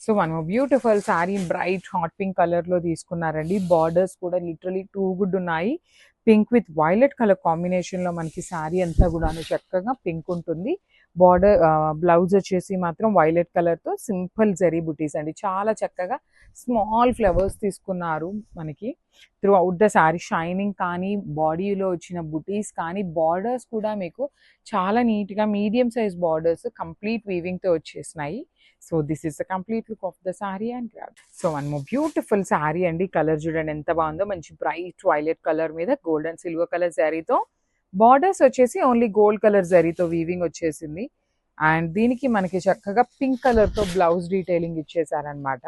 So one beautiful sari bright hot pink colour లో తీసుకున్నారండి. Borders కూడా లిటరలీ టూ గుడ్ ఉన్నాయి. Pink with violet colour combination లో మనకి శారీ అంతా కూడా చక్కగా పింక్ ఉంటుంది. బార్డర్ బ్లౌజ్ వచ్చేసి మాత్రం వైలెట్ కలర్ తో సింపుల్ జరీ బుటీస్ అండి. చాలా చక్కగా స్మాల్ ఫ్లవర్స్ తీసుకున్నారు మనకి through out the sari. Shining కానీ బాడీలో వచ్చిన బుటీస్ కానీ బార్డర్స్ కూడా మీకు చాలా నీట్ గా medium size borders complete weaving తో వచ్చేసినాయి. So this is the complete look of the sari and grab. So one more beautiful sari అండి. కలర్ చూడండి ఎంత బాగుందో. మంచి బ్రైట్ వైలెట్ కలర్ మీద గోల్డ్ అండ్ సిల్వర్ కలర్ జరీతో బార్డర్స్ వచ్చేసి ఓన్లీ గోల్డ్ కలర్ జరీతో వీవింగ్ వచ్చేసింది. అండ్ దీనికి మనకి చక్కగా పింక్ కలర్ తో బ్లౌజ్ డీటెయిలింగ్ ఇచ్చేసారనమాట.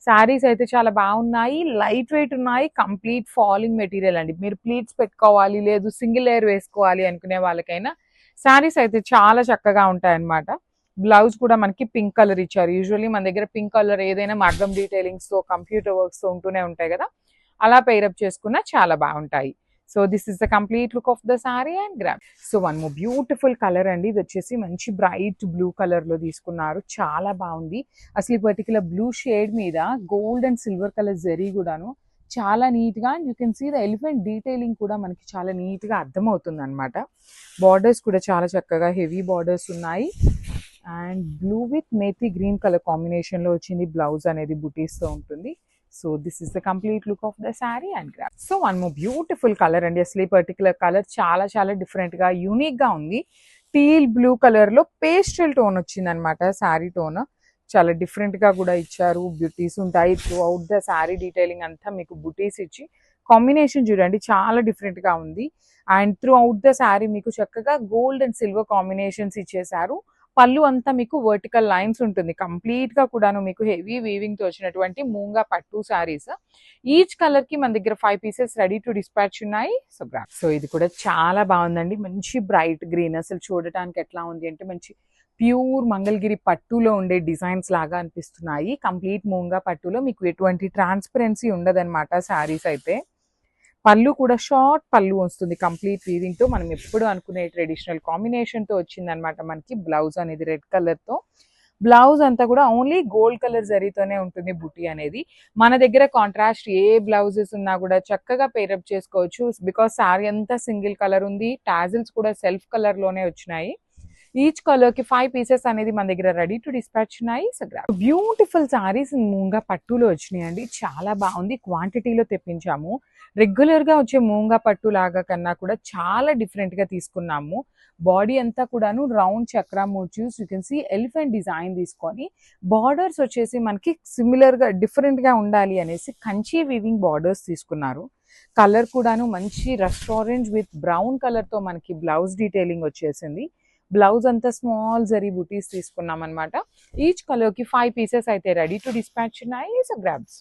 శారీస్ అయితే చాలా బాగున్నాయి, లైట్ వెయిట్ ఉన్నాయి, కంప్లీట్ ఫాలింగ్ మెటీరియల్ అండి. మీరు ప్లీట్స్ పెట్టుకోవాలి లేదు సింగిల్ లేయర్ వేసుకోవాలి అనుకునే వాళ్ళకైనా శారీస్ అయితే చాలా చక్కగా ఉంటాయన్నమాట. బ్లౌజ్ కూడా మనకి పింక్ కలర్ ఇచ్చారు. యూజువల్లీ మన దగ్గర పింక్ కలర్ ఏదైనా మగ్గం డీటెయిలింగ్స్ తో కంప్యూటర్ వర్క్స్ తో ఉంటూనే ఉంటాయి కదా, అలా పేరప్ చేసుకున్నా చాలా బాగుంటాయి. So this is the complete look of the sorry and gram. So one more beautiful colour అండి. ఇది వచ్చేసి మంచి బ్రైట్ బ్లూ కలర్ లో తీసుకున్నారు. చాలా బాగుంది. అసలు ఈ పర్టికులర్ బ్లూ షేడ్ మీద gold and silver colour zari కూడాను చాలా నీట్ గా, and you can see the elephant detailing కూడా మనకి చాలా నీట్ గా అర్థమవుతుంది అనమాట. బార్డర్స్ కూడా చాలా చక్కగా హెవీ బార్డర్స్ ఉన్నాయి. And blue with methi green colour combination లో వచ్చింది. బ్లౌజ్ అనేది బుటీస్ తో ఉంటుంది. So this is the complete look of the sari and gram. So one more beautiful colour అండి. అసలు ఈ పర్టికులర్ కలర్ చాలా చాలా డిఫరెంట్ గా యూనిక్ గా ఉంది. టీల్ బ్లూ కలర్ లో పేస్టల్ టోన్ వచ్చింది అనమాట. శారీ టోన్ చాలా డిఫరెంట్ గా కూడా ఇచ్చారు. బ్యూటీస్ ఉంటాయి through out the sari. Detailing అంతా మీకు బుటీస్ ఇచ్చి కాంబినేషన్ చూడండి చాలా డిఫరెంట్ గా ఉంది. And through out the sari మీకు చక్కగా గోల్డ్ అండ్ సిల్వర్ కాంబినేషన్స్ ఇచ్చేసారు. పళ్ళు అంతా మీకు వర్టికల్ లైన్స్ ఉంటుంది. కంప్లీట్ గా కూడాను మీకు హెవీ వీవింగ్ తో వచ్చినటువంటి మూంగా పట్టు శారీస్. ఈచ్ కలర్ కి మన దగ్గర 5 పీసెస్ రెడీ టు డిస్పాచ్ ఉన్నాయి. సో ఇది కూడా చాలా బాగుందండి. మంచి బ్రైట్ గ్రీన్. అసలు చూడటానికి ఎట్లా ఉంది అంటే మంచి ప్యూర్ మంగళగిరి పట్టులో ఉండే డిజైన్స్ లాగా అనిపిస్తున్నాయి. కంప్లీట్ మూంగా పట్టులో మీకు ఎటువంటి ట్రాన్స్పరెన్సీ ఉండదన్నమాట శారీస్ అయితే. పళ్ళు కూడా షార్ట్ పళ్ళు వస్తుంది కంప్లీట్ వీవింగ్ తో. మనం ఎప్పుడు అనుకునే ట్రెడిషనల్ కాంబినేషన్ తో వచ్చింది అనమాట. మనకి బ్లౌజ్ అనేది రెడ్ కలర్ తో. బ్లౌజ్ అంతా కూడా ఓన్లీ గోల్డ్ కలర్ జరీతోనే ఉంటుంది బుటీ అనేది. మన దగ్గర కాంట్రాస్ట్ ఏ బ్లౌజెస్ ఉన్నా కూడా చక్కగా పేరప్ చేసుకోవచ్చు. బికాస్ శారీ అంతా సింగిల్ కలర్ ఉంది. టాజిల్స్ కూడా సెల్ఫ్ కలర్ లోనే వచ్చినాయి. ఈచ్ కలర్ కి 5 పీసెస్ అనేది మన దగ్గర రెడీ టు డిస్పాచ్ ఉన్నాయి. సో బ్యూటిఫుల్ సారీస్ మూంగా పట్టులో వచ్చినాయి అండి. చాలా బాగుంది. క్వాంటిటీలో తెప్పించాము. రెగ్యులర్ గా వచ్చే మూంగా పట్టు లాగా కన్నా కూడా చాలా డిఫరెంట్ గా తీసుకున్నాము. బాడీ అంతా కూడాను round chakra motifs, you can see elephant design తీసుకొని బార్డర్స్ వచ్చేసి మనకి సిమిలర్ గా డిఫరెంట్ గా ఉండాలి అనేసి కంచి వీవింగ్ బార్డర్స్ తీసుకున్నారు. కలర్ కూడాను మంచి rust orange with brown colour తో మనకి బ్లౌజ్ డీటెయిలింగ్ వచ్చేసింది. బ్లౌజ్ అంతా స్మాల్ జరీ బుటీస్ తీసుకున్నాం అనమాట. ఈచ్ కలర్ కి 5 పీసెస్ అయితే రెడీ టు డిస్పాచ్ ఉన్నాయి. So grabs.